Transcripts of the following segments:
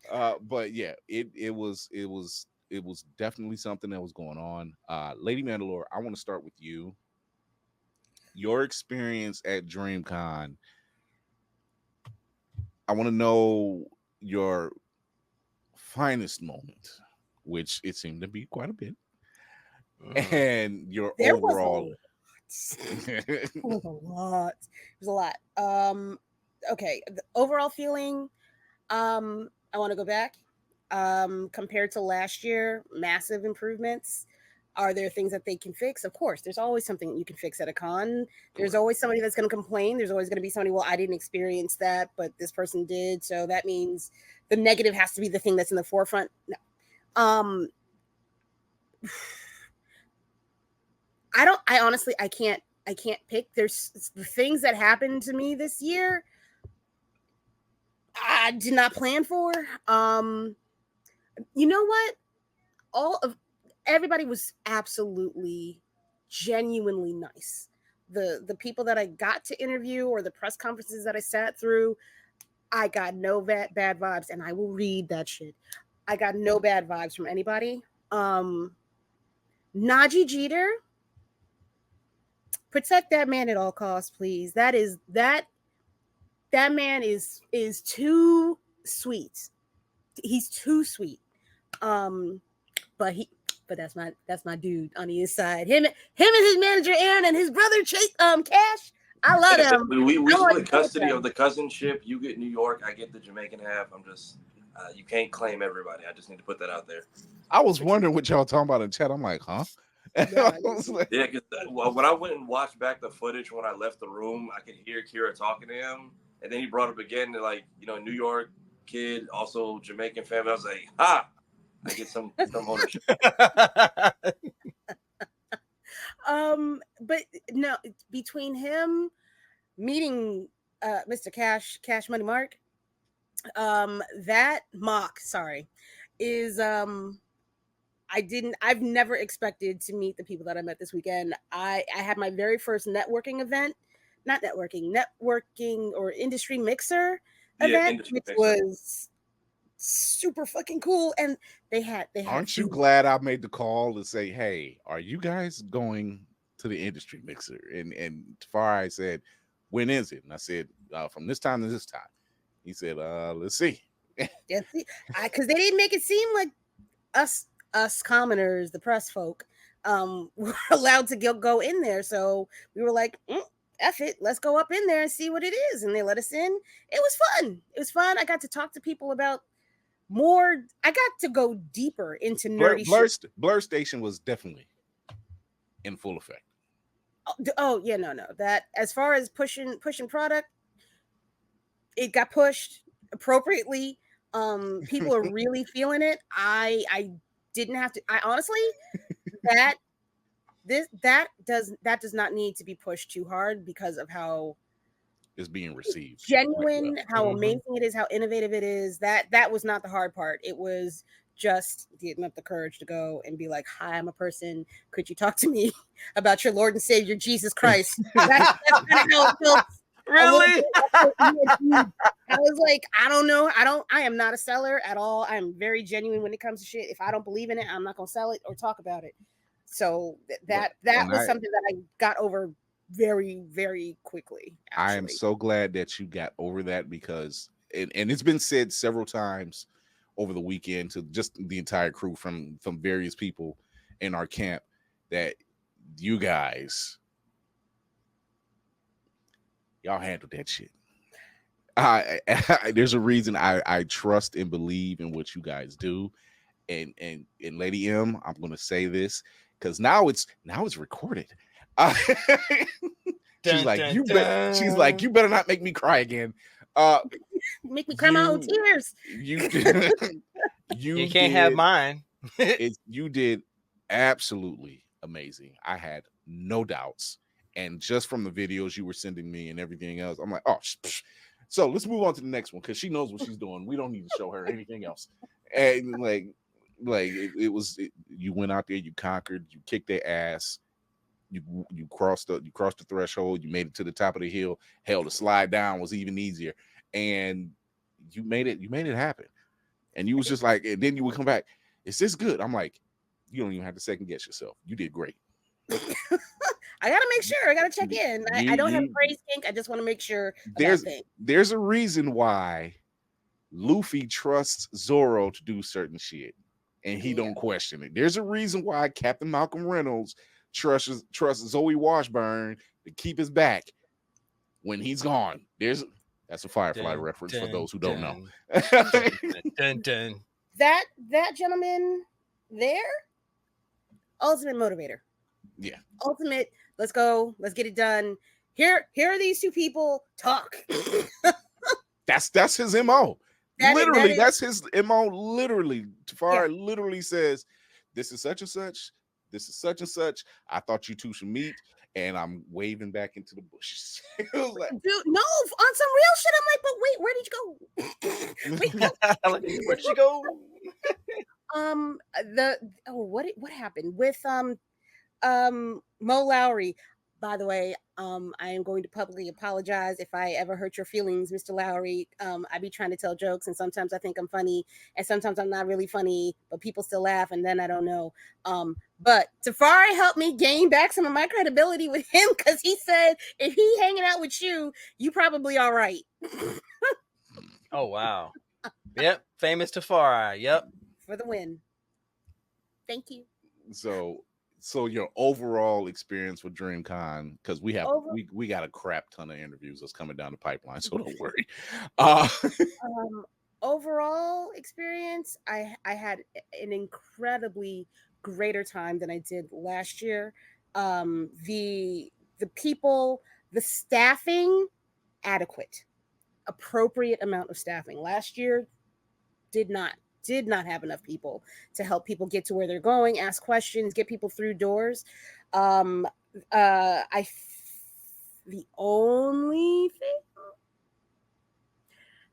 But yeah, it was definitely something that was going on. Lady Mandalore, I want to start with you. Your experience at DreamCon. I want to know your finest moment, which it seemed to be quite a bit, and your There was a overall. lot. There was a lot. It was a lot. Okay. The overall feeling, I want to go back. Compared to last year, massive improvements. Are there things that they can fix? Of course, there's always something that you can fix at a con. There's Correct. always somebody that's going to complain. There's always going to be somebody, well, I didn't experience that, but this person did. So that means the negative has to be the thing that's in the forefront. No. Um, I honestly, I can't pick. There's the things that happened to me this year I did not plan for. You know what? All of Everybody was absolutely genuinely nice. The people that I got to interview or the press conferences that I sat through, I got no bad vibes, and I will read that shit. I got no bad vibes from anybody. Um, Najee Jeter, protect that man at all costs, please. That man is too sweet. He's too sweet. Um, but he but that's my dude on the inside. Him and his manager Aaron and his brother Chase Cash. I love them. We I want split to be with custody of them. the cousinship. You get New York, I get the Jamaican half. I'm just you can't claim everybody. I just need to put that out there. I was wondering what y'all talking about in chat. I'm like, huh? I Yeah, was like, Yeah, because when I went and watched back the footage when I left the room, I could hear Kira talking to him, and then he brought up again to New York kid, also Jamaican family. I was like, ha, I get some ownership. but no, between him meeting Mr. Cash Money Mark, that mock, sorry, is I've never expected to meet the people that I met this weekend. I had my very first networking event, not networking or industry mixer Yeah, event, industry which mixer. was super fucking cool. And they had aren't you food. glad I made the call to say, hey, are you guys going to the industry mixer? And Tafari said, when is it? And I said, from this time to this time. He said, let's see. Yeah, see, because they didn't make it seem like us commoners, the press folk, were allowed to go in there. So we were like, F it, let's go up in there and see what it is. And they let us in. It was fun. It was fun. I got to talk to people about more. I got to go deeper into Blur, nerdy Blur, shit. Blur Station was definitely in full effect. Oh yeah, no. That as far as pushing product, it got pushed appropriately. People are really feeling it. I didn't have to. I honestly that that does not need to be pushed too hard because of how Is being received quite well. genuine, how Mm-hmm. amazing it is, how innovative it is. That was not the hard part. It was just getting up the courage to go and be like, "Hi, I'm a person. Could you talk to me about your Lord and Savior Jesus Christ?" That's kind of how it felt a little Really? bit. Yeah, dude. I was like, I don't know. I am not a seller at all. I'm very genuine when it comes to shit. If I don't believe in it, I'm not gonna sell it or talk about it. So But that and was something that I got over very, very quickly, I am actually. so glad that you got over that because and it's been said several times over the weekend to just the entire crew from various people in our camp that you guys y'all handled that shit. There's a reason I trust and believe in what you guys do, and Lady M, I'm gonna say this because now it's recorded. Uh, she's Dun, like dun, she's like dun. you better not make me cry again. Uh, Make me cry my own you tears. you You you can't have did mine. you did absolutely amazing. I had no doubts, and just from the videos you were sending me and everything else, I'm like, oh. So let's move on to the next one because she knows what she's doing. We don't need to show her anything else. And you went out there, you conquered, you kicked their ass, you crossed the threshold, you made it to the top of the hill. Hell, the slide down was even easier, and you made it happen. and you was just like, and then you would come back, is this good? I'm like, you don't even have to second guess yourself. You did great. I gotta make sure. I gotta check in. I don't have a praise kink. I just want to make sure about things. There's a reason why Luffy trusts Zoro to do certain shit, and he don't question it. There's a reason why Captain Malcolm Reynolds trusts Zoe Washburn to keep his back when he's gone. That's a Firefly reference for those who don't know. That gentleman there, ultimate motivator. Yeah. Ultimate, let's go, let's get it done. Here are these two people, talk. That's his MO. That's his MO. Literally, Tafari literally says, this is such and such, this is such and such. I thought you two should meet, and I'm waving back into the bushes. Like, dude, no, on some real shit. I'm like, but wait, where did you go? Where did you go? What happened with Mo Lowry? By the way, I am going to publicly apologize if I ever hurt your feelings, Mr. Lowry. I be trying to tell jokes, and sometimes I think I'm funny, and sometimes I'm not really funny, but people still laugh, and then I don't know. But Tafari helped me gain back some of my credibility with him, because he said, if he hanging out with you, you probably all right. Oh, wow. Yep, famous Tafari. Yep. For the win. Thank you. So your overall experience with DreamCon, because we got a crap ton of interviews that's coming down the pipeline, so don't worry. Overall experience, I had an incredibly greater time than I did last year. The people, the staffing, adequate, appropriate amount of staffing. Last year did not have enough people to help people get to where they're going, ask questions, get people through doors. The only thing,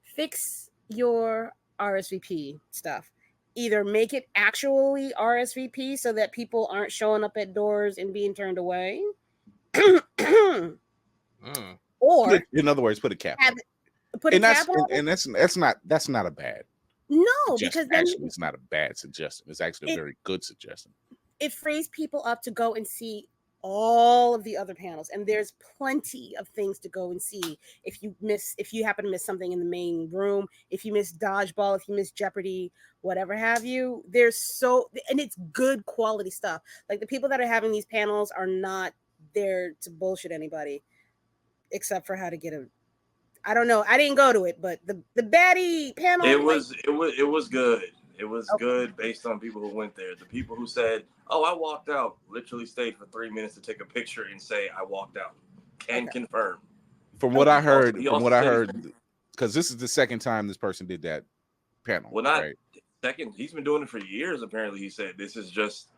fix your RSVP stuff. Either make it actually RSVP so that people aren't showing up at doors and being turned away. Or in other words, put a cap on it. That's not a bad. No, because then actually it's not a bad suggestion. It's actually a very good suggestion. It frees people up to go and see all of the other panels, and there's plenty of things to go and see. If you happen to miss something in the main room, if you miss dodgeball, if you miss Jeopardy, whatever have you, and it's good quality stuff. Like, the people that are having these panels are not there to bullshit anybody, except for how to get a. I don't know. I didn't go to it, but the baddie panel. It was good. It was good based on people who went there. The people who said, "Oh, I walked out," literally stayed for 3 minutes to take a picture and say, "I walked out." Can confirm. From what I heard, because this is the second time this person did that panel. Well, not second. He's been doing it for years. Apparently, he said this is just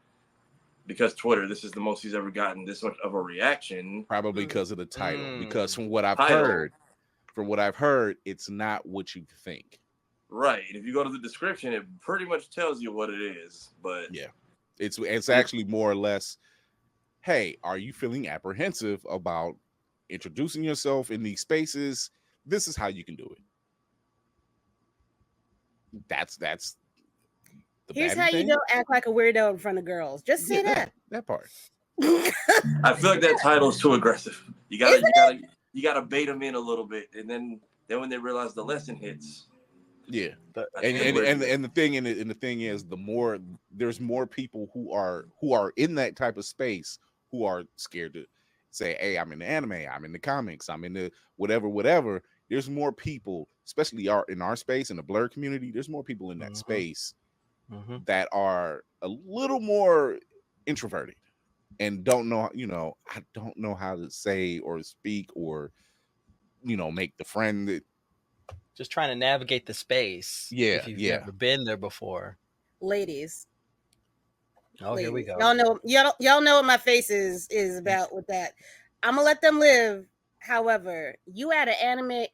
because Twitter. This is the most he's ever gotten this much of a reaction. Probably because of the title. Because from what I've heard, it's not what you think. Right. If you go to the description, it pretty much tells you what it is. But yeah, it's actually more or less, hey, are you feeling apprehensive about introducing yourself in these spaces? This is how you can do it. That's here's how you don't act like a weirdo in front of girls. Just say that part. I feel like that title is too aggressive. You gotta bait them in a little bit, and then when they realize the lesson hits. Yeah, and the thing is, there's more people who are in that type of space who are scared to say, hey, I'm in the anime, I'm in the comics, I'm in the whatever. There's more people, especially in our space, in the Blerd community, there's more people in that space that are a little more introverted and don't know, I don't know how to say or speak or, make the friend that. Just trying to navigate the space. Yeah, if you've never been there before. Ladies. Here we go. Y'all know what my face is about with that. I'm gonna let them live. However, you at an anime,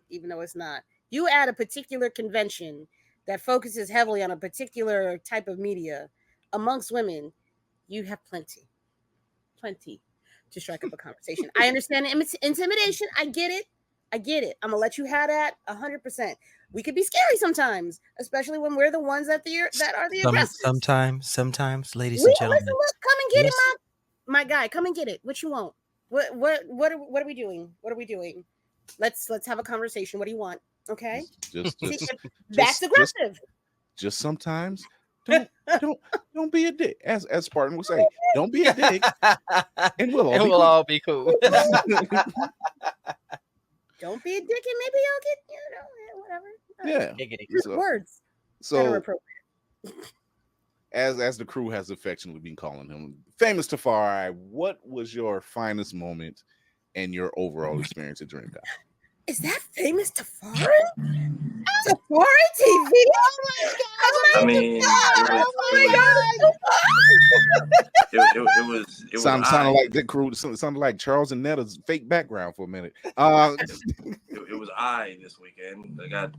even though it's not, you at a particular convention that focuses heavily on a particular type of media amongst women, you have plenty to strike up a conversation. I understand intimidation. I get it. I get it. I'm gonna let you have that 100%. We could be scary sometimes, especially when we're the ones that are the aggressors. Sometimes, ladies We and gentlemen. listen. Look, come and get Yes. it, my guy. Come and get it. What you want? What are we doing? What are we doing? Let's have a conversation. What do you want? Okay. That's aggressive. Just sometimes don't be a dick. As Spartan would say, don't be a dick, and we'll all be cool. Don't be a dick, and maybe I'll get whatever. Yeah. Words. So as the crew has affectionately been calling him, famous Tafari, what was your finest moment and your overall experience at DreamCon? Is that famous Tafari? Tafari TV? Oh my god! I mean, it was sounded like the crew. Sounded like Charles and Netta's fake background for a minute. It was this weekend. I got,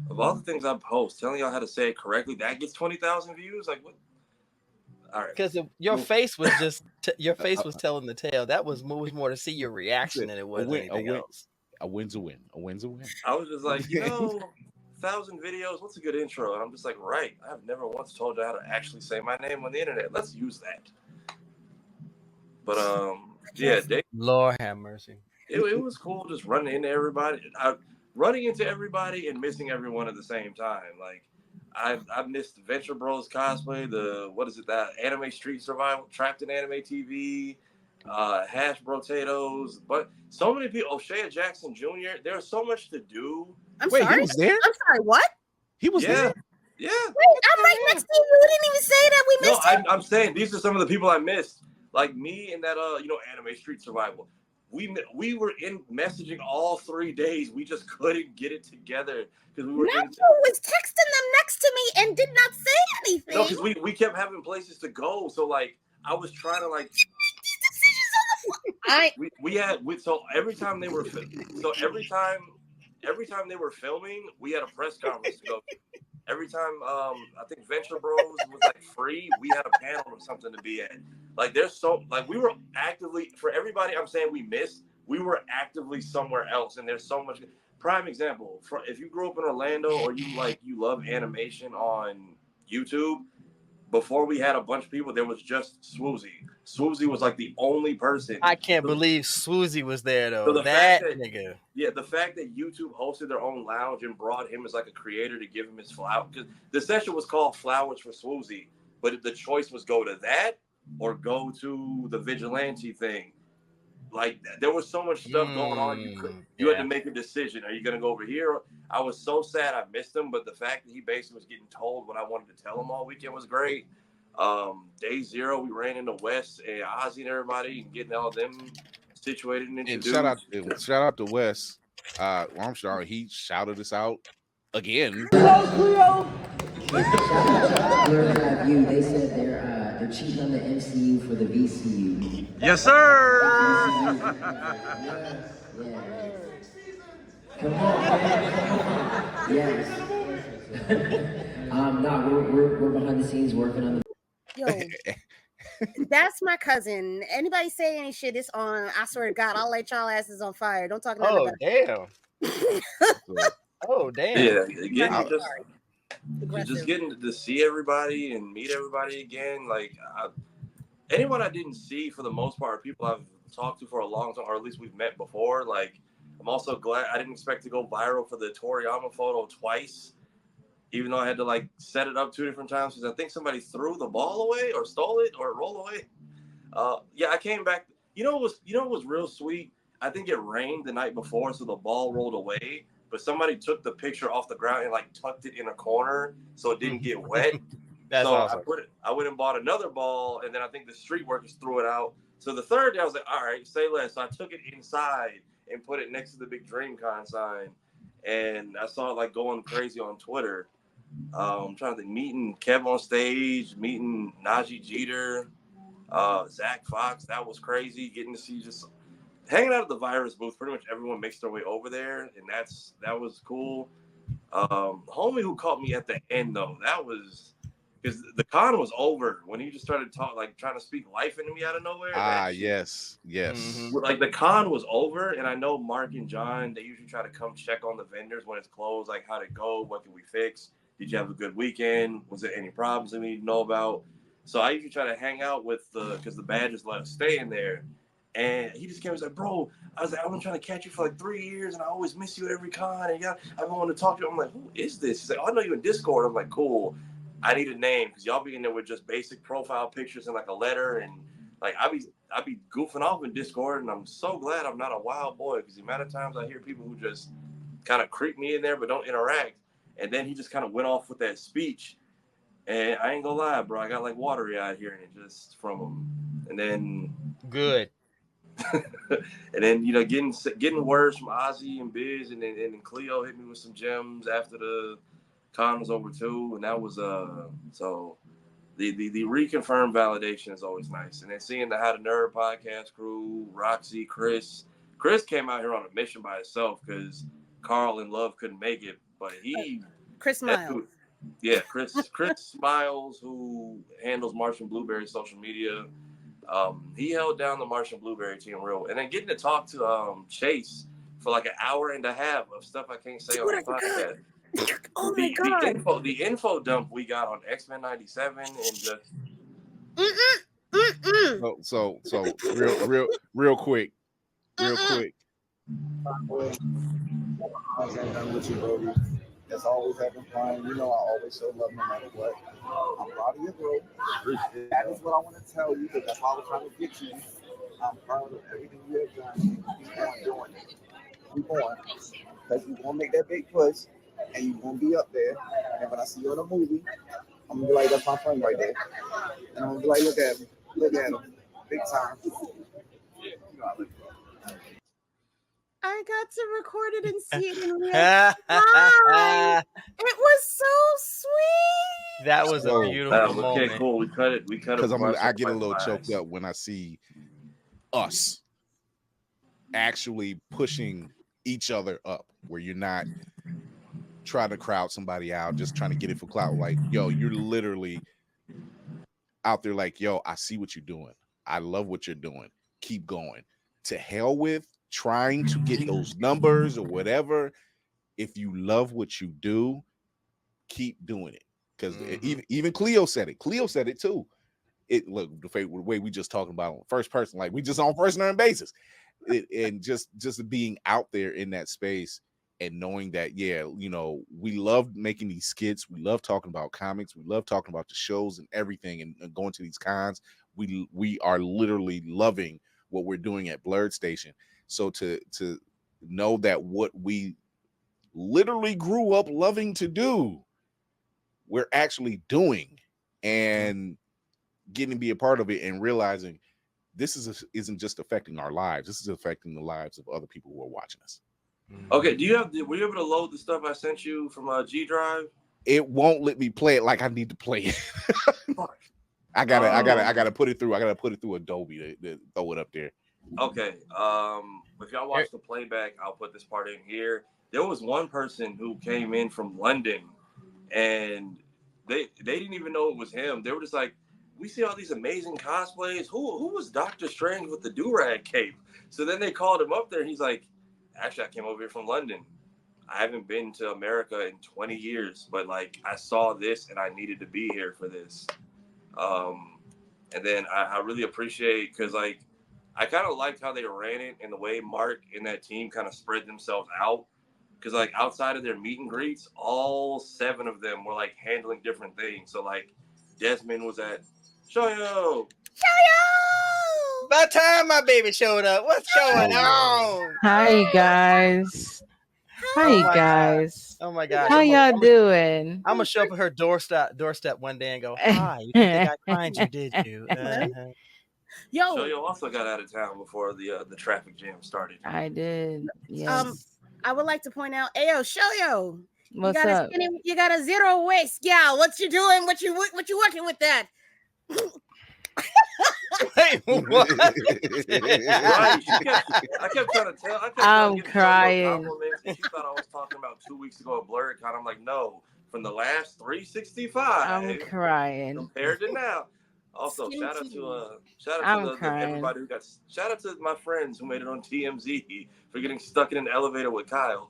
of all the things I post, telling y'all how to say it correctly, that gets 20,000 views. Like what? All right. Because your face was just your face was telling the tale. That was more to see your reaction than it was anything else. A win's a win. A win's a win. I was just like, 1,000 videos. What's a good intro? And I'm just like, right. I've never once told you how to actually say my name on the internet. Let's use that. But yeah, Lord have mercy. It was cool just running into everybody. Running into everybody and missing everyone at the same time. Like I missed the Venture Bros cosplay, that Anime Street Survival, Trapped in Anime TV, Hash Potatoes, but so many people. O'Shea Jackson Jr. There's so much to do. Wait, sorry? He was there? I'm sorry, what? He was there? Yeah. Wait, I'm right next to you. You didn't even say that we missed him. I'm saying these are some of the people I missed. Like me and that Anime Street Survival. We were in messaging all 3 days. We just couldn't get it together because we were. was texting them next to me and did not say anything. No, because we kept having places to go. So like I was trying to like. So every time they were filming, we had a press conference to go. Every time I think Venture Bros was like free, we had a panel or something to be at. Like we were actively, for everybody I'm saying we missed, we were actively somewhere else, and there's so much. Prime example, if you grew up in Orlando or you love animation on YouTube, before we had a bunch of people, there was just Swoozie. Swoozie was like the only person. I can't believe Swoozie was there though. So that nigga. Yeah, the fact that YouTube hosted their own lounge and brought him as like a creator to give him his flower, because the session was called Flowers for Swoozie, but the choice was go to that or go to the vigilante thing. Like there was so much stuff going on. You had to make a decision. Are you going to go over here? I was so sad I missed him, but the fact that he basically was getting told what I wanted to tell him all weekend was great. Day 0, we ran into Wes and Ozzy and everybody and getting all of them situated and introduced. And shout out to Wes. I'm sure he shouted us out again. Eyeview, they said they're cheating on the MCU for the VCU. Yes, sir. Come on, man. Yes. We're behind the scenes working on the. Yo, that's my cousin. Anybody say any shit, it's on. I swear to God, I'll light y'all asses on fire. Don't talk about it. Oh damn. Yeah, just getting to see everybody and meet everybody again. Like anyone I didn't see, for the most part, people I've talked to for a long time, or at least we've met before. Like I'm also glad I didn't expect to go viral for the Toriyama photo twice. Even though I had to like set it up 2 different times because I think somebody threw the ball away or stole it or rolled away. I came back. You know what was real sweet? I think it rained the night before, so the ball rolled away. But somebody took the picture off the ground and like tucked it in a corner so it didn't get wet. That's so awesome. I went and bought another ball, and then I think the street workers threw it out. So the third day I was like, all right, say less. So I took it inside and put it next to the big DreamCon sign, and I saw it like going crazy on Twitter. I'm trying to think, meeting Kev on stage, meeting Najee Jeter, Zach Fox. That was crazy. Getting to see just hanging out at the Virus booth. Pretty much everyone makes their way over there, and that was cool. Homie who caught me at the end though, that was because the con was over when he just started trying to speak life into me out of nowhere. Yes. Mhm. Like the con was over, and I know Mark and John, they usually try to come check on the vendors when it's closed, like how'd it go, what can we fix, did you have a good weekend, was there any problems that we need to know about. So I usually try to hang out with because the badges let us stay in there. And he just came and was like, bro, I've been trying to catch you for like 3 years, and I always miss you at every con, and I've been wanting to talk to you. I'm like, who is this? He's like, oh, I know you in Discord. I'm like, cool. I need a name because y'all be in there with just basic profile pictures and like a letter, and like I be goofing off in Discord, and I'm so glad I'm not a wild boy because the amount of times I hear people who just kind of creep me in there but don't interact. And then he just kind of went off with that speech, and I ain't gonna lie, bro, I got like watery eyed hearing it just from him. And then Good. and then getting words from Ozzy and Biz, and then Cleo hit me with some gems after the con was over too, and that was so the reconfirmed validation is always nice. And then seeing the How to Nerd podcast crew, Roxy, Chris came out here on a mission by himself because Carl and Love couldn't make it, but Chris Miles. Yeah, Chris Smiles, who handles Martian Blueberry social media. He held down the Martian Blueberry team real, and then getting to talk to Chase for like an hour and a half of stuff I can't say on the podcast. Oh my god! The info dump we got on X-Men 97 and just So real quick. That's always having fun. You know, I always show love no matter what. I'm proud of you, bro. That is what I want to tell you because that's why I was trying to get you. I'm proud of everything you have done. Keep on doing it. Keep on. Because you're going to make that big push and you're going to be up there. And when I see you in a movie, I'm going to be like, that's my friend right there. And I'm going to be like, look at him. Look at him. Big time. You know, I love you, bro. I got to record it and see it in real time. It was so sweet. That was a beautiful moment. Okay, cool. We cut it. Because I get a little choked up when I see us actually pushing each other up, where you're not trying to crowd somebody out, just trying to get it for clout. Like, yo, you're literally out there like, yo, I see what you're doing. I love what you're doing. Keep going. To hell with trying to get those numbers or whatever. If you love what you do, keep doing it. Because even Cleo said it. Cleo said it too. Look, the way we just talking about on first person, like we just on first name basis. And just being out there in that space and knowing that, yeah, you know, we love making these skits. We love talking about comics. We love talking about the shows and everything and going to these cons. We are literally loving what we're doing at Blerds Station. So to know that what we literally grew up loving to do, we're actually doing, and getting to be a part of it and realizing this isn't just affecting our lives. This is affecting the lives of other people who are watching us. Okay, were you able to load the stuff I sent you from G Drive? It won't let me play it like I need to play it. I gotta put it through. I gotta put it through Adobe to throw it up there. Okay. If y'all watch the playback, I'll put this part in here. There was one person who came in from London, and they didn't even know it was him. They were just like, we see all these amazing cosplays. Who was Doctor Strange with the do-rag cape? So then they called him up there, and he's like, actually, I came over here from London. I haven't been to America in 20 years, but like I saw this and I needed to be here for this. And then I really appreciate, because like I kind of liked how they ran it and the way Mark and that team kind of spread themselves out. Because like outside of their meet and greets, all 7 of them were like handling different things. So like Desmond was at Shoyo. About time my baby showed up. What's going on? Hi guys. Hi guys. Oh my God. How y'all doing? I'm gonna show up at her doorstep one day and go, hi, you didn't think I find you, did you? Yo, Shoyo also got out of town before the traffic jam started. I did. Yes. I would like to point out, Ayo, Shoyo. What's up? You got a zero waste, gal. What you doing? What you working with that? Wait, what? Right, I kept trying to tell. I'm crying. She thought I was talking about 2 weeks ago at BlerdCon. I'm like, no, from the last 365. I'm crying. Compared to now. Also, Skin shout out teeth. to everybody who got. Shout out to my friends who made it on TMZ for getting stuck in an elevator with Kyle.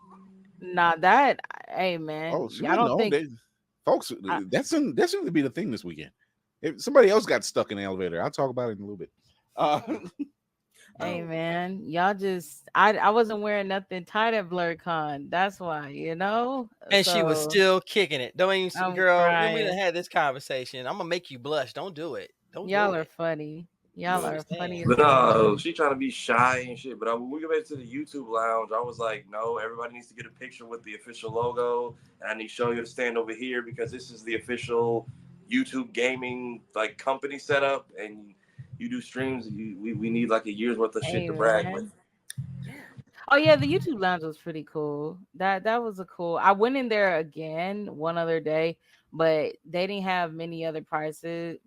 Nah, that hey man, Oh, sure. I don't think Folks, that's going to be the thing this weekend. If somebody else got stuck in the elevator, I'll talk about it in a little bit. Hey man, y'all just I wasn't wearing nothing tight at BlerdCon. That's why, you know. And she was So, still kicking it. Don't even, I'm girl. When we crying. done had this conversation, I'm gonna make you blush. Don't do it. Don't Y'all do are it. funny. Y'all are funny. But no, she trying to be shy and shit. But when we get back to the YouTube lounge, I was like, no, everybody needs to get a picture with the official logo, and I need to show you to stand over here because this is the official YouTube gaming like company setup, and you do streams. We need like a year's worth of shit to brag with. Oh yeah, the YouTube lounge was pretty cool. That was a cool. I went in there again one other day, but they didn't have many other prizes.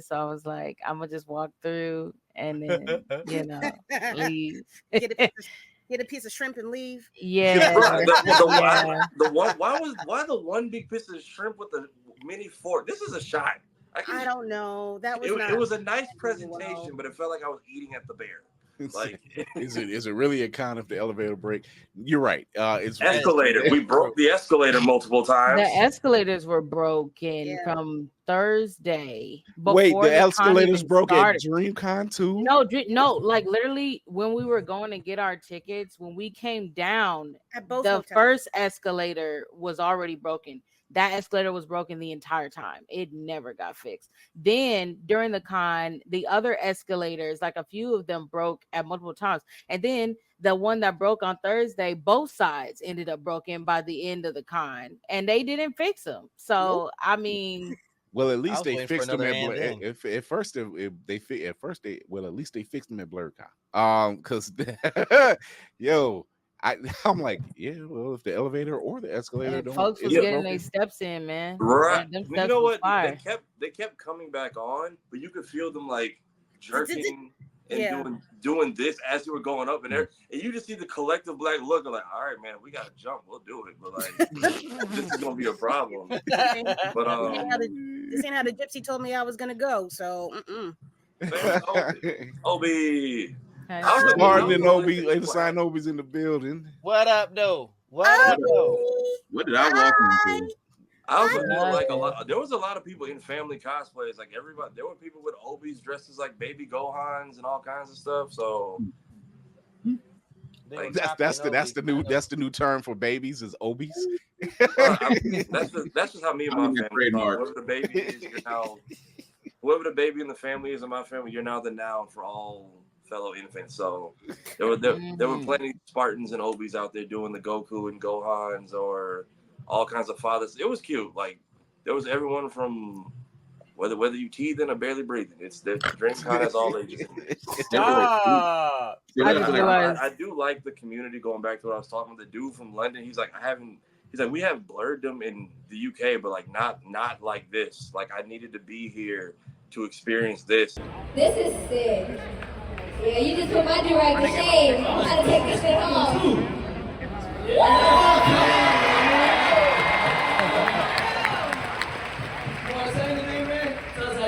So I was like, I'm gonna just walk through and then leave. Get a piece of shrimp and leave. Yeah. Why the one big piece of shrimp with the mini fork? This is a shot. I don't know. That was it was a nice presentation, but it felt like I was eating at the Bear. Like, is it really a con if the elevator break? You're right. It's escalator. We broke the escalator multiple times. The escalators were broken from Thursday. Wait, the escalators broke at DreamCon too? No, like literally when we were going to get our tickets, when we came down, at both the hotels. first escalator was already broken. That escalator was broken the entire time. It never got fixed. Then during the con, the other escalators, like a few of them broke at multiple times. And then the one that broke on Thursday, both sides ended up broken by the end of the con. And they didn't fix them. So, I mean... Well, at least they fixed them at least they fixed them at BlerdCon. Because I'm like, well, if the elevator or the escalator don't, folks was getting their steps in, man. Right. Them You know what? Fire. They kept coming back on, but you could feel them like jerking and doing this as you were going up in there, and you just see the collective black look of like, all right, man, we gotta jump, we'll do it, but like this is gonna be a problem. But this ain't how the gypsy told me I was gonna go. So, Obi. Martin and Obi, sign Obi's in the building. What up, though? What up, though? What did I walk into? I was like a lot. There was a lot of people in family cosplays. Like everybody, there were people with Obis dressed as like baby Gohans and all kinds of stuff. So like, that's the new term for babies is Obis. That's just how me and my family. Whoever the baby is, whoever the baby in the family is in my family, you're now the noun for all fellow infants. So there were plenty of Spartans and Obis out there doing the Goku and Gohans or all kinds of fathers. It was cute. Like there was everyone from whether you teething or barely breathing. It's the DreamCon has all ages. I do like the community. Going back to what I was talking about, the dude from London. He's like, we have Blerddom in the UK, but like not like this. Like I needed to be here to experience this. This is sick. Yeah, you just put my direct to shame. I'm trying to take this shit home.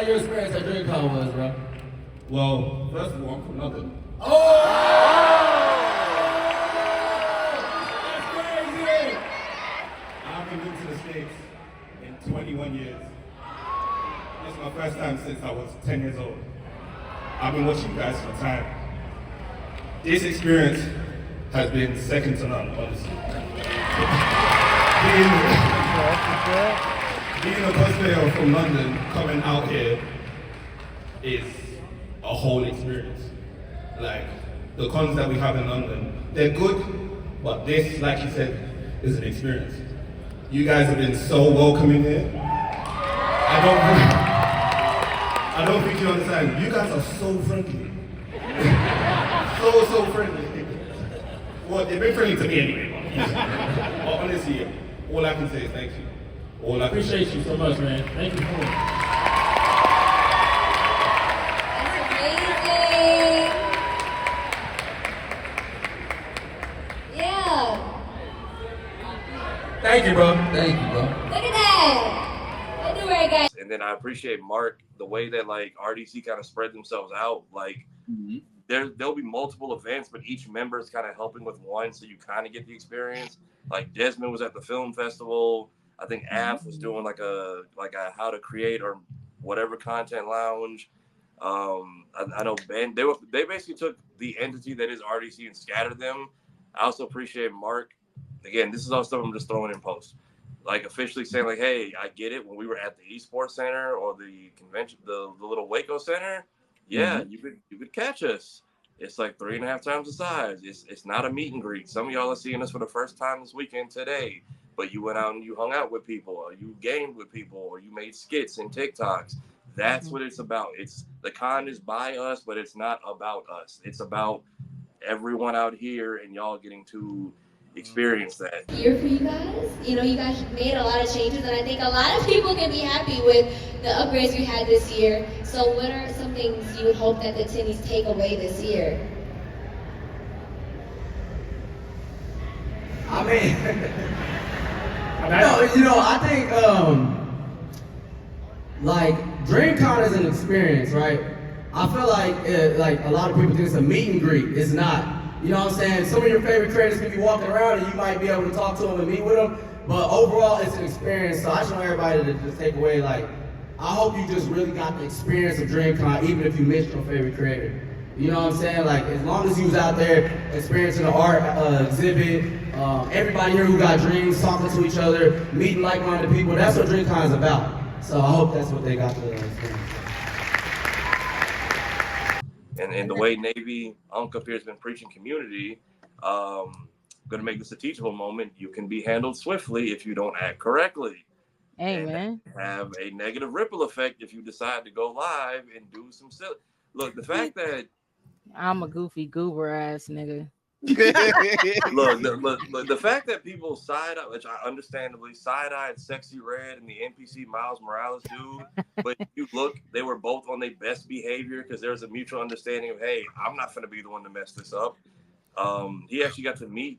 Your experience at DreamCon was, bro? Well, first of all, I'm from London. Oh! That's crazy! I've been moved to the States in 21 years. This is my first time since I was 10 years old. I've been watching you guys for time. This experience has been second to none, honestly. Being a cosplayer from London, coming out here is a whole experience. Like, the cons that we have in London, they're good, but this, like you said, is an experience. You guys have been so welcoming here. I don't think you understand. You guys are so friendly. so friendly. Well, they've been friendly to me anyway. But honestly, all I can say is thank you. I appreciate you so much, man. Thank you for it. That's amazing. Yeah. Thank you, bro. Look at that. right. And then I appreciate Mark, the way that like RDC kind of spread themselves out. Like there'll be multiple events, but each member is kind of helping with one, so you kind of get the experience. Like Desmond was at the film festival. I think Af was doing like a how to create or whatever content lounge. I know Ben. They basically took the entity that is RDC and scattered them. I also appreciate Mark. Again, this is all stuff I'm just throwing in post. Like officially saying like, hey, I get it. When we were at the esports center or the convention, the little Waco center, yeah, you could catch us. It's like 3.5 times the size. It's not a meet and greet. Some of y'all are seeing us for the first time this weekend today, but you went out and you hung out with people, or you gamed with people, or you made skits and TikToks. That's what it's about. It's the con is by us, but it's not about us. It's about everyone out here and y'all getting to experience that. Year for you guys. You know, you guys made a lot of changes, and I think a lot of people can be happy with the upgrades we had this year. So what are some things you would hope that the attendees take away this year? I mean, I think like DreamCon is an experience, right? I feel like a lot of people think it's a meet and greet. It's not. You know what I'm saying? Some of your favorite creators can be walking around and you might be able to talk to them and meet with them, but overall it's an experience. So I just want everybody to just take away, like, I hope you just really got the experience of DreamCon, even if you missed your favorite creator. You know what I'm saying? Like, as long as you was out there experiencing the art exhibit, everybody here who got dreams, talking to each other, meeting like-minded people, that's what DreamCon is about. So I hope that's what they got to experience. And the way Navy Unc up here has been preaching community, gonna make this a teachable moment. You can be handled swiftly if you don't act correctly. Amen. And have a negative ripple effect if you decide to go live and do some silly. Look, the fact that I'm a goofy goober ass nigga. look, the fact that people side-eye, which I understandably side-eyed Sexy Red and the NPC Miles Morales dude, but if you look, they were both on their best behavior because there's a mutual understanding of, hey, I'm not going to be the one to mess this up. He actually got to meet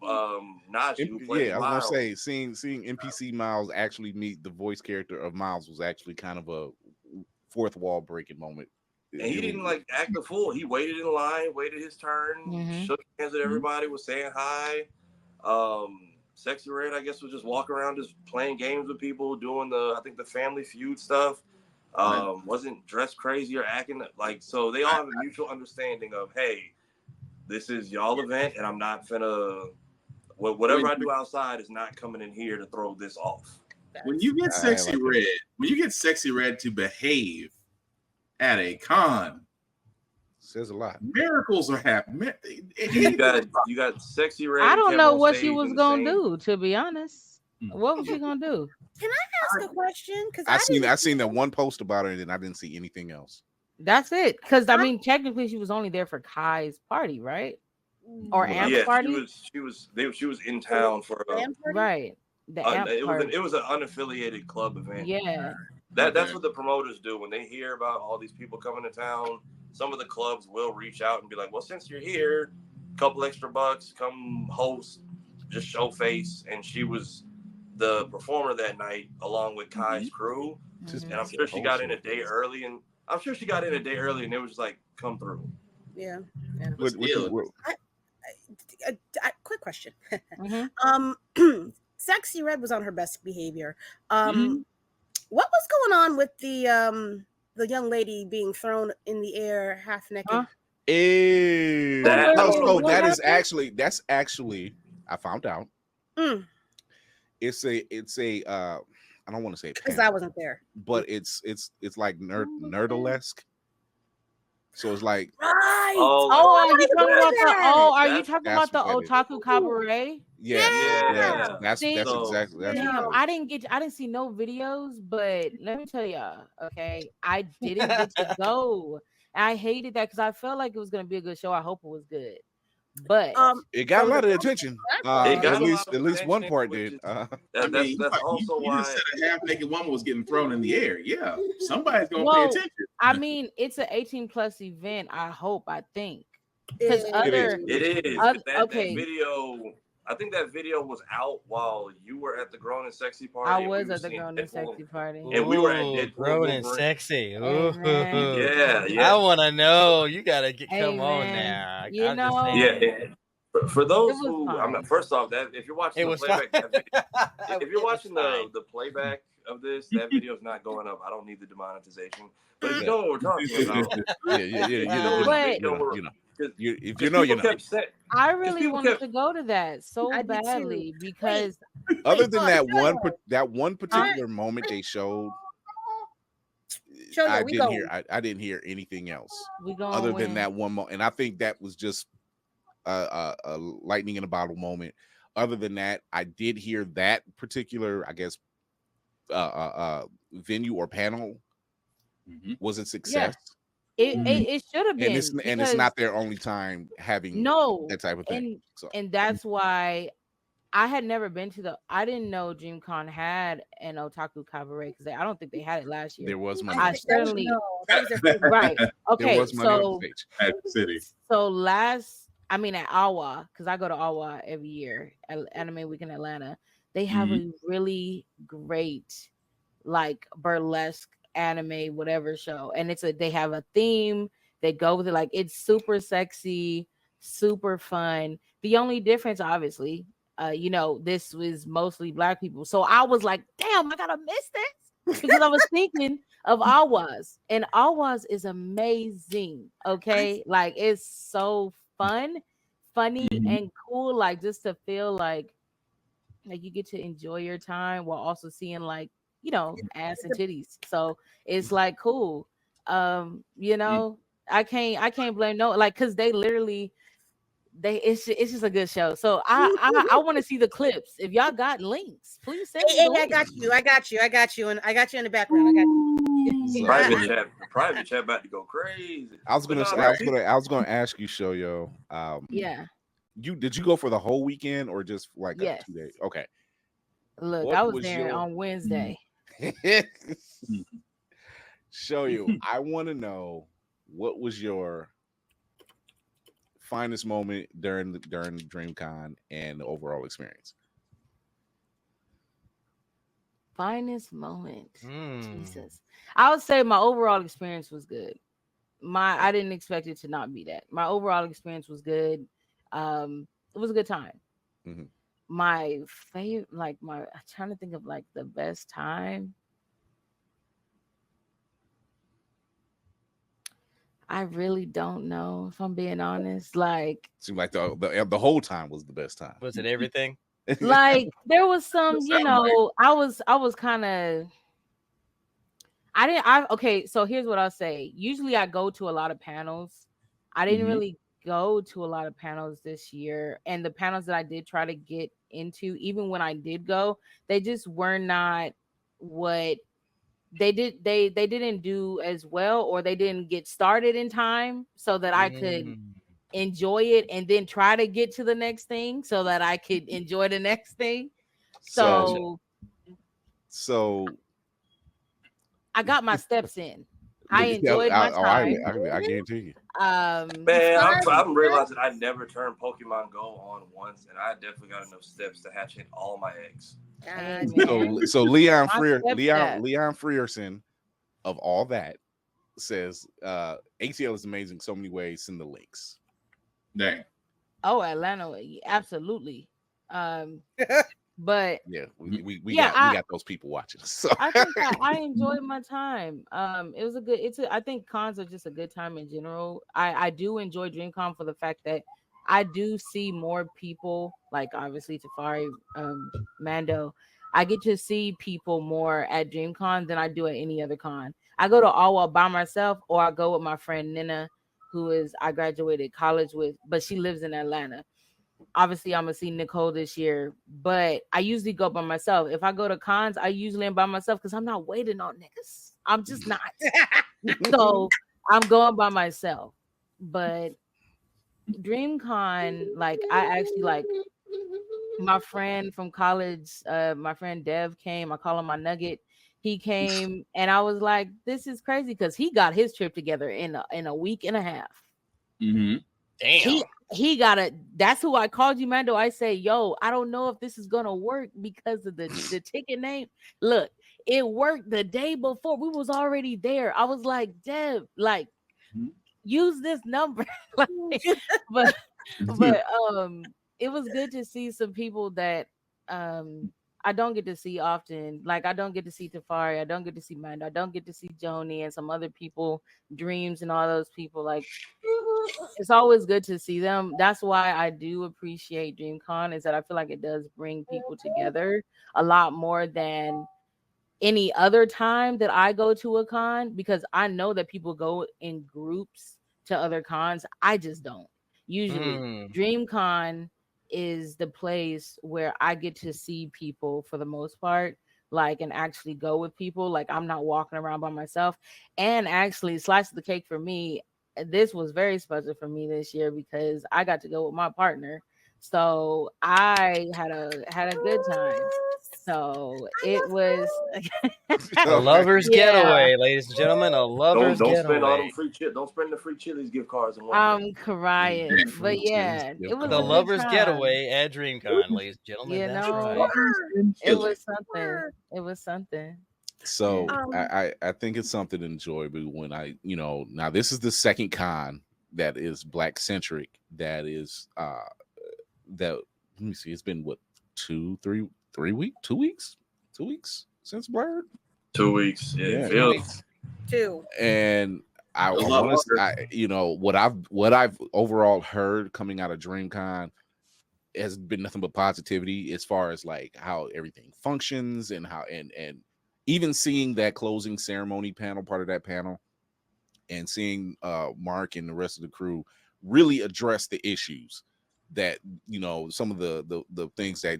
Najee, who played I was Miles. gonna say seeing NPC Miles actually meet the voice character of Miles was actually kind of a fourth wall breaking moment. And he didn't like act the fool. He waited in line, waited his turn, shook hands with everybody, was saying hi. Sexy Red, I guess, was just walking around just playing games with people, doing the Family Feud stuff. Wasn't dressed crazy or acting like, so they all have a mutual understanding of, hey, this is y'all event and I'm not finna, whatever I do outside is not coming in here to throw this off. When you get Sexy Red to behave at a con, says a lot. Miracles are happening. You got Sexy Red. I don't know what she was gonna do, to be honest. What was she gonna do? Can I ask a question? Because I seen that one post about her and then I didn't see anything else. That's it. Because I mean, technically, she was only there for Kai's party, right? Or Amp's party. She was in town for right. It was an unaffiliated club event. Yeah. That's what the promoters do when they hear about all these people coming to town. Some of the clubs will reach out and be like, well, since you're here, a couple extra bucks, come host, just show face. And she was the performer that night along with Kai's crew. And I'm sure she got in a day early and it was just like, come through. Yeah. Quick question. Sexy Red was on her best behavior. What was going on with the young lady being thrown in the air half naked? That's actually I found out. It's a I don't want to say because I wasn't there, but it's like nerdlesque. So it's like right. Are you talking about the Otaku Cabaret? Yeah. That's exactly. I didn't see no videos, but let me tell y'all, okay, I didn't get to go. I hated that because I felt like it was gonna be a good show. I hope it was good, but it got a lot of attention. At least one part did. That's also why a half-naked woman was getting thrown in the air. Yeah, somebody's gonna pay attention. I mean, it's an 18+ event. I think because it is. That video I think that video was out while you were at the Grown and Sexy party. I and was we were at the seeing Grown and Deadpool, Sexy party. and we were at Ooh, Deadpool grown and Wolverine. sexy. Ooh. Amen. Yeah. I want to know. You gotta come on Amen. now. You I'm just know, saying. Yeah. For those it was who, fine. first off, that if you're watching It the was playback, fine. that video, if It you're was watching fine. the playback of this, that video is not going up. I don't need the demonetization. But if you know what we're talking about, if you know, you know. I really people wanted kept- to go to that so I did too. badly because Other than Wait, that one particular moment they showed, Show I you, we didn't go. hear. I didn't hear anything else we going other win. than that one moment, and I think that was just a lightning in a bottle moment. Other than that, I did hear that particular, I guess, venue or panel was a success. It should have been, and it's not their only time having that type of thing. And that's why I had never been to I didn't know DreamCon had an otaku cabaret because I don't think they had it last year. There was money. I certainly that was their right. Okay, there was money on stage at the city. So at Awa, because I go to Awa every year at Anime Week in Atlanta, they have a really great like burlesque anime whatever show, and they have a theme. They go with it, like it's super sexy, super fun. The only difference, obviously, this was mostly Black people, so I was like, damn, I gotta miss this because I was thinking of Awa's, and Awa's is amazing. Okay, like it's so fun, funny, and cool. Like just to feel like you get to enjoy your time while also seeing like ass and titties. So it's like cool. I can't blame no, like, because they literally it's just a good show. So I want to see the clips. If y'all got links, please send me. I got you, and I got you in the background. I got you. Private chat about to go crazy. I was gonna ask you, Shoyo. Yeah. Did you go for the whole weekend or just like 2 days? Okay. Look, I was there on Wednesday. Shoyo, I want to know what was your finest moment during DreamCon and the overall experience. Finest moment. Jesus. I would say my overall experience was good. I didn't expect it to not be that. My overall experience was good. It was a good time. My favorite, I'm trying to think of like the best time. I really don't know, if I'm being honest. Like, seemed like the whole time was the best time. Was it everything? Like there was some, I was kind of. Okay, so here's what I'll say. Usually I go to a lot of panels. I didn't really go to a lot of panels this year, and the panels that I did try to get into, even when I did go, they just were not what they didn't do as well, or they didn't get started in time so that I could enjoy it and then try to get to the next thing so that I could enjoy the next thing. So I got my steps in. I enjoyed my time. I guarantee you. Man, I'm realizing I never turned Pokemon Go on once, and I definitely got enough steps to hatch in all my eggs. So Leon Frierson of all that says ATL is amazing so many ways. Send the links. Dang. Oh, Atlanta, absolutely. But yeah, we got those people watching. So I think I enjoyed my time. It was I think cons are just a good time in general. I do enjoy DreamCon for the fact that I do see more people, like obviously Tafari, Mando. I get to see people more at DreamCon than I do at any other con. I go to Awa by myself, or I go with my friend Nina, who I graduated college with, but she lives in Atlanta. Obviously, I'm gonna see Nicole this year, but I usually go by myself. If I go to cons, I usually am by myself because I'm not waiting on niggas. I'm just not. So I'm going by myself. But DreamCon, like I actually like my friend from college, my friend Dev came. I call him my nugget. He came, and I was like, "This is crazy," because he got his trip together in a week and a half. Damn. he got a. That's who I called you, Mando. I say, yo, I don't know if this is gonna work because of the ticket name. Look, it worked the day before. We was already there. I was like, Deb, like, use this number. Like, but it was good to see some people that I don't get to see often. Like, I don't get to see Tafari, I don't get to see Mando, I don't get to see Joni and some other people, Dreams and all those people. Like, it's always good to see them. That's why I do appreciate DreamCon, is that I feel like it does bring people together a lot more than any other time that I go to a con, because I know that people go in groups to other cons. I just don't. Usually, DreamCon is the place where I get to see people for the most part, like, and actually go with people. Like, I'm not walking around by myself. And actually, slice of the cake for me, this was very special for me this year because I got to go with my partner. So I had a good time. So it was a lover's getaway, ladies and gentlemen. A lover's don't getaway. spend all them free Don't spend the free Chili's gift cards. I'm crying, but yeah, it was the a lover's good getaway at DreamCon, ladies and gentlemen. You That's know, right. it was something. It was something. So I think it's something to enjoy. But when now this is the second con that is Black centric. That is that. Let me see. It's been what 2 weeks since Blerd. 2 weeks. Yeah, 2 weeks. 2. And I want to, what I've overall heard coming out of DreamCon has been nothing but positivity as far as like how everything functions and how and even seeing that closing ceremony panel, part of that panel, and seeing Mark and the rest of the crew really address the issues that some of the things that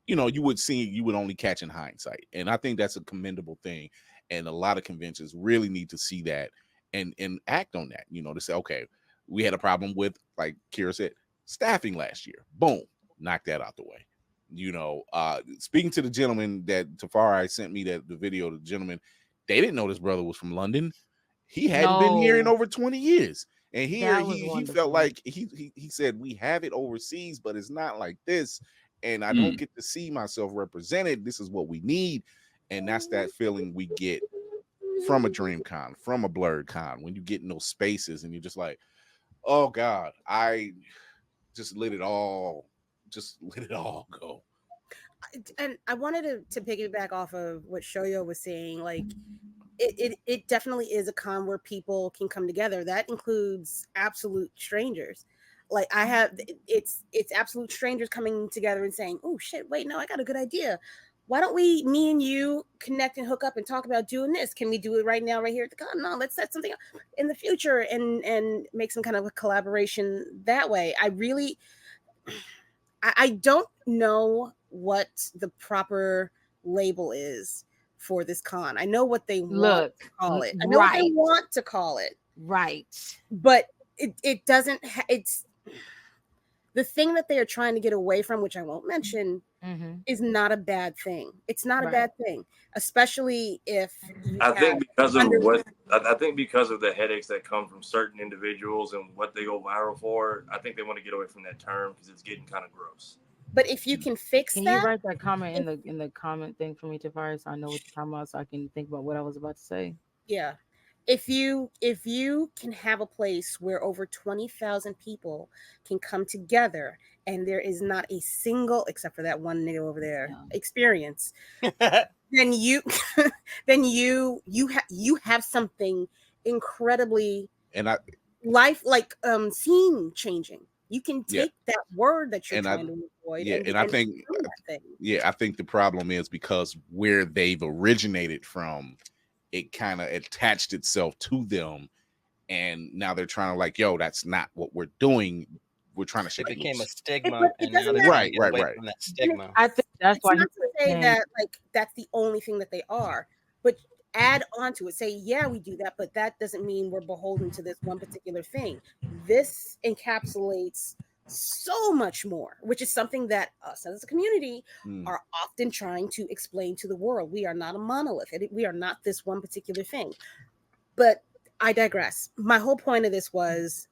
you would only catch in hindsight. And I think that's a commendable thing. And a lot of conventions really need to see that and act on that, to say, okay, we had a problem with, like Kira said, staffing last year. Boom, knock that out the way. Speaking to the gentleman that Tafari sent me the video, the gentleman, they didn't know this brother was from London. He hadn't been here in over 20 years. And here he felt like he said, we have it overseas, but it's not like this. And I don't get to see myself represented. This is what we need. And that's that feeling we get from a DreamCon, from a Blerd Con, when you get in those spaces and you're just like, oh God, I just let it all go. And I wanted to piggyback off of what Shoyo was saying. Like, it definitely is a con where people can come together. That includes absolute strangers. Like, it's absolute strangers coming together and saying, oh shit, wait, no, I got a good idea. Why don't me and you connect and hook up and talk about doing this? Can we do it right now, right here at the con? No, let's set something up in the future and make some kind of a collaboration that way. I don't know what the proper label is for this con. I know what they want to call it. I know what they want to call it. Right. But it doesn't, it's the thing that they are trying to get away from, which I won't mention, is not a bad thing. It's not a bad thing, especially if I think because of the headaches that come from certain individuals and what they go viral for, I think they want to get away from that term because it's getting kind of gross. But if you can fix that, you write that comment in the comment thing for me, Tafari, so I know what you're talking about, so I can think about what I was about to say. Yeah. If you can have a place where over 20,000 people can come together and there is not a single, except for that one nigga over there, experience, then you have something incredibly scene changing. You can take that word that you're trying to avoid. I think the problem is because where they've originated from, it kind of attached itself to them, and now they're trying to like, yo, that's not what we're doing. We're trying to shake it became a stigma, and now they're right. From that stigma. I think that's why not to say that like that's the only thing that they are, but add on to it. Say, yeah, we do that, but that doesn't mean we're beholden to this one particular thing. This encapsulates so much more, which is something that us as a community are often trying to explain to the world. We are not a monolith. We are not this one particular thing. But I digress. My whole point of this was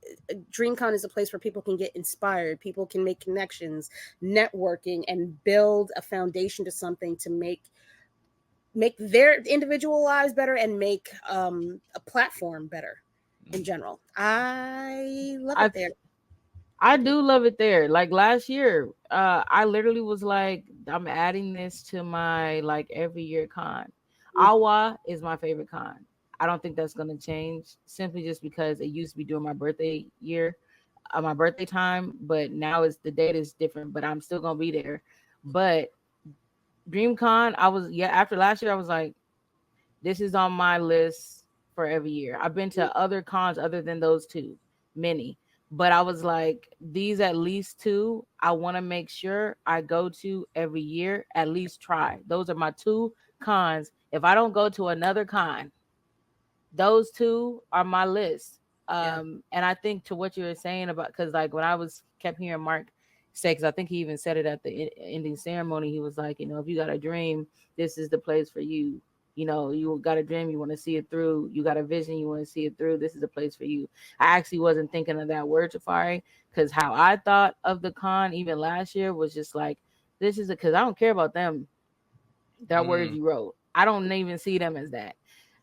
DreamCon is a place where people can get inspired, people can make connections, networking, and build a foundation to something to make their individual lives better and make a platform better in general. I love it there. I do love it there. Like last year, I literally was like, I'm adding this to my like every year con. Awa is my favorite con. I don't think that's going to change simply just because it used to be during my birthday year, my birthday time, but now it's the date is different, but I'm still going to be there. But DreamCon, after last year, I was like, this is on my list for every year. I've been to other cons other than those two, many. But I was like, these at least two, I want to make sure I go to every year, at least try. Those are my two cons. If I don't go to another con, those two are my list. And I think to what you were saying about, because like when I kept hearing Mark say, because I think he even said it at the ending ceremony, he was like, if you got a dream, this is the place for you. You got a dream, you want to see it through. You got a vision, you want to see it through. This is a place for you. I actually wasn't thinking of that word, Tafari, because how I thought of the con even last year was just like, this is because I don't care about them. That word you wrote, I don't even see them as that.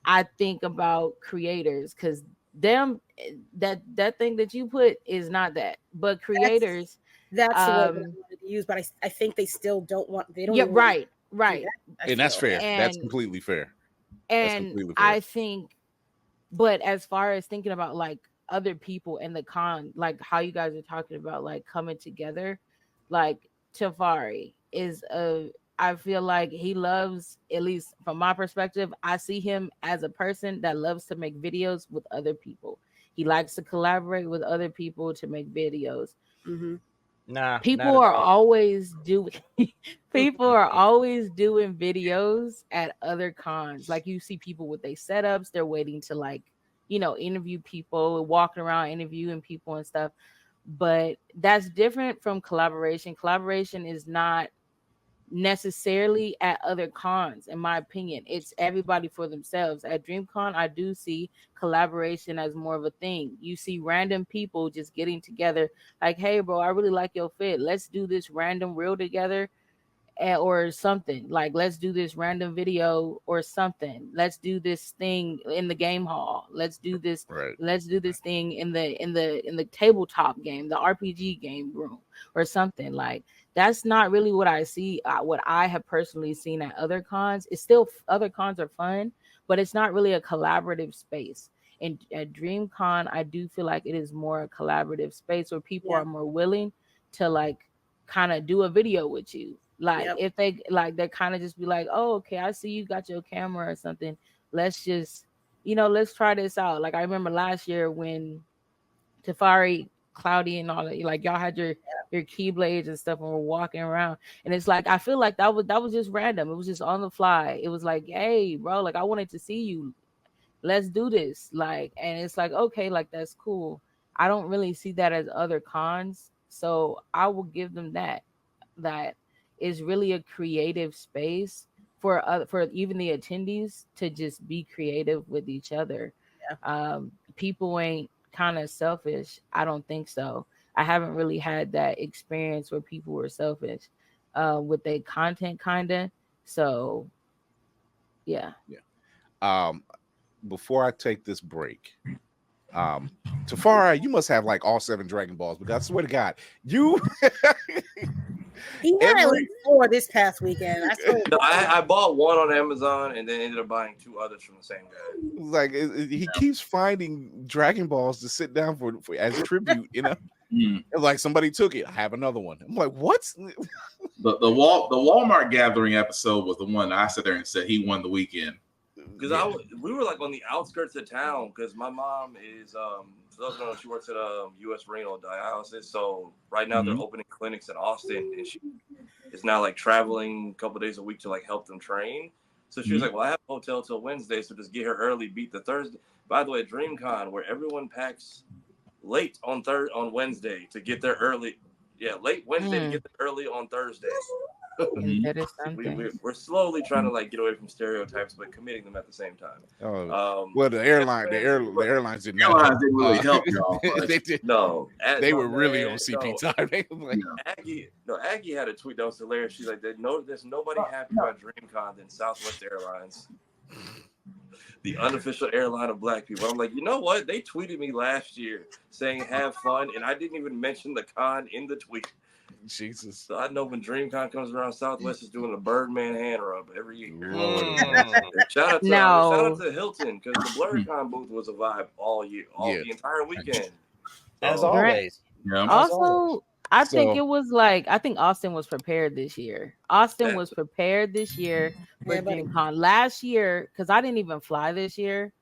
I think about creators because them that thing that you put is not that, but creators. That's the word that I wanted to use, but I think they still don't want. They don't. Yeah, even right. And that's fair. That's completely fair. And I think, but as far as thinking about like other people and the con, like how you guys are talking about like coming together, like Tafari is I feel like he loves, at least from my perspective, I see him as a person that loves to make videos with other people. He likes to collaborate with other people to make videos. Mm-hmm. Nah, people are always doing videos at other cons. Like you see people with their setups, they're waiting to like, interview people, walking around interviewing people and stuff. But that's different from collaboration. Collaboration is not necessarily at other cons, in my opinion. It's everybody for themselves. At DreamCon, I do see collaboration as more of a thing. You see random people just getting together like, hey bro, I really like your fit, let's do this random reel together, or something. Like, let's do this random video or something. Let's do this thing in the game hall. Let's do this. Right. Let's do this thing in the tabletop game, the RPG game room, or something. Like, that's not really what I see. What I have personally seen at other cons. It's still, other cons are fun, but it's not really a collaborative space. And at DreamCon, I do feel like it is more a collaborative space where people are more willing to like kind of do a video with you. Like if they like, they kind of just be like, oh, okay, I see you got your camera or something. Let's just, let's try this out. Like I remember last year when Tafari, Cloudy, and all that, like y'all had your keyblades and stuff and we're walking around. And it's like, I feel like that was just random. It was just on the fly. It was like, hey, bro, like I wanted to see you. Let's do this. Like, and it's like, okay, like that's cool. I don't really see that as other cons. So I will give them that is really a creative space for even the attendees to just be creative with each other. People ain't kind of selfish. I don't think so. I haven't really had that experience where people were selfish with their content, kind of. So yeah. Before I take this break, Tafari, you must have like all 7 Dragon Balls, because I swear to God, you he had at least 4 this past weekend. I bought one on Amazon and then ended up buying 2 others from the same guy. Like he keeps finding Dragon Balls to sit down for as tribute, Like somebody took it. I have another one. I'm like, what? The Walmart gathering episode was the one I sat there and said he won the weekend. Because we were like on the outskirts of town, because my mom is she works at U.S. Renal Dialysis. So right now they're opening clinics in Austin, and she is now like traveling a couple days a week to like help them train. So she was like, well, I have a hotel till Wednesday, so just get her early, beat the Thursday. By the way, DreamCon, where everyone packs late on Wednesday to get there early. Yeah, late Wednesday to get there early on Thursday. We're slowly trying to like get away from stereotypes, but committing them at the same time. Well, the airlines did not. Airlines didn't really help y'all. They did. No, they were really on CP time. They were like, Aggie had a tweet that was hilarious. She's like, there's nobody happy about DreamCon than Southwest Airlines, the unofficial airline of Black people. I'm like, you know what? They tweeted me last year saying have fun, and I didn't even mention the con in the tweet. Jesus. So I know when DreamCon comes around, Southwest is doing a Birdman hand rub every year. Shout out to Hilton, because the BlerdCon booth was a vibe all year, the entire weekend. As always. Yeah. Also, I think Austin was prepared this year. Austin was prepared this year for DreamCon. Last year, because I didn't even fly this year,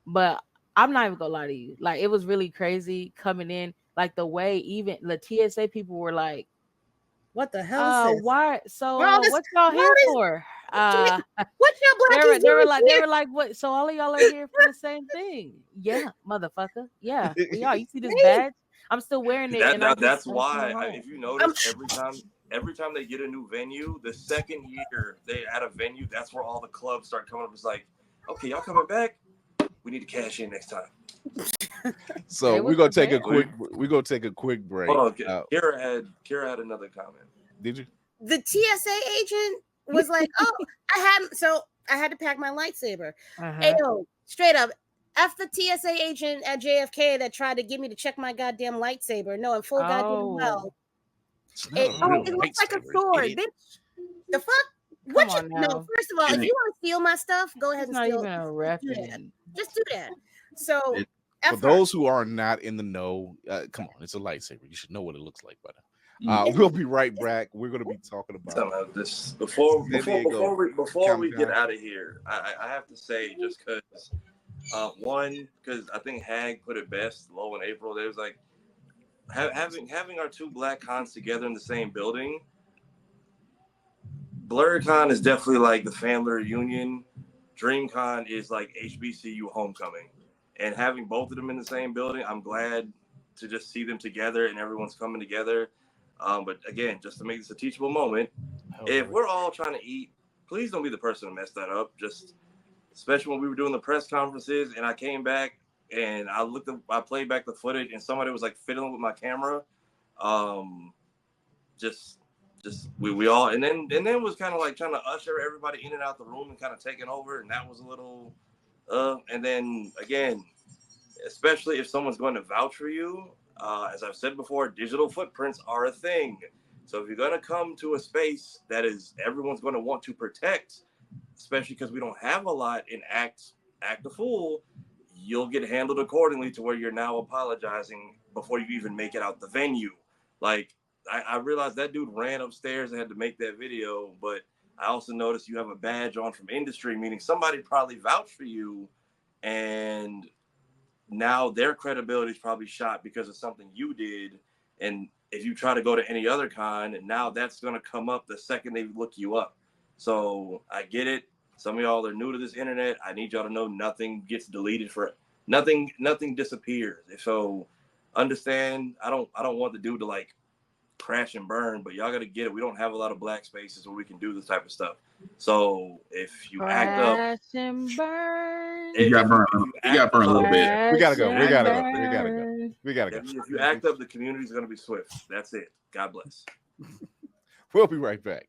but I'm not even gonna lie to you. Like, it was really crazy coming in. Like, the way even the TSA people were like, what the hell? Why? So what y'all here for? What y'all Blackies they were like, what? So all of y'all are here for the same thing? Yeah, motherfucker. Yeah, we are. You see this badge? I'm still wearing it. That's why, if you notice, every time they get a new venue, the second year they add a venue, that's where all the clubs start coming up. It's like, okay, y'all coming back? We need to cash in next time. So we're gonna take a quick break. Hold on, Kira had another comment. Did you? The TSA agent was like, "Oh, I had to pack my lightsaber." Hey, yo, straight up, F the TSA agent at JFK that tried to get me to check my goddamn lightsaber. No, in full goddamn well. It looks like a sword, bitch. The fuck? No, first of all, if you want to steal my stuff, go ahead and steal it. Just do that. So for those who are not in the know, come on, it's a lightsaber. You should know what it looks like by now. We'll be right back. We're going to be talking about this before we get out of here. I have to say, just because because I think Hag put it best low in April. There's like having our two Black cons together in the same building. BlerdCon is definitely like the family reunion. DreamCon is like HBCU homecoming, and having both of them in the same building, I'm glad to just see them together and everyone's coming together. But again, just to make this a teachable moment, if we're all trying to eat, please don't be the person to mess that up. Just especially when we were doing the press conferences and I came back and I played back the footage and somebody was like fiddling with my camera. We all and then it was kind of like trying to usher everybody in and out the room and kind of taking over, and that was a little and then again, especially if someone's going to vouch for you, as I've said before, digital footprints are a thing. So if you're going to come to a space that is everyone's going to want to protect, especially because we don't have a lot in act a fool, you'll get handled accordingly to where you're now apologizing before you even make it out the venue. Like, I realized that dude ran upstairs and had to make that video, but I also noticed you have a badge on from industry, meaning somebody probably vouched for you, and now their credibility is probably shot because of something you did. And if you try to go to any other con, now that's going to come up the second they look you up. So I get it. Some of y'all are new to this internet. I need y'all to know nothing gets deleted nothing disappears. So understand, I don't want the dude to like crash and burn, but y'all got to get it. We don't have a lot of Black spaces where we can do this type of stuff. So if you act up, crash and burn. You got burned a little bit. We gotta go. If you act up, the community is going to be swift. That's it. God bless. We'll be right back.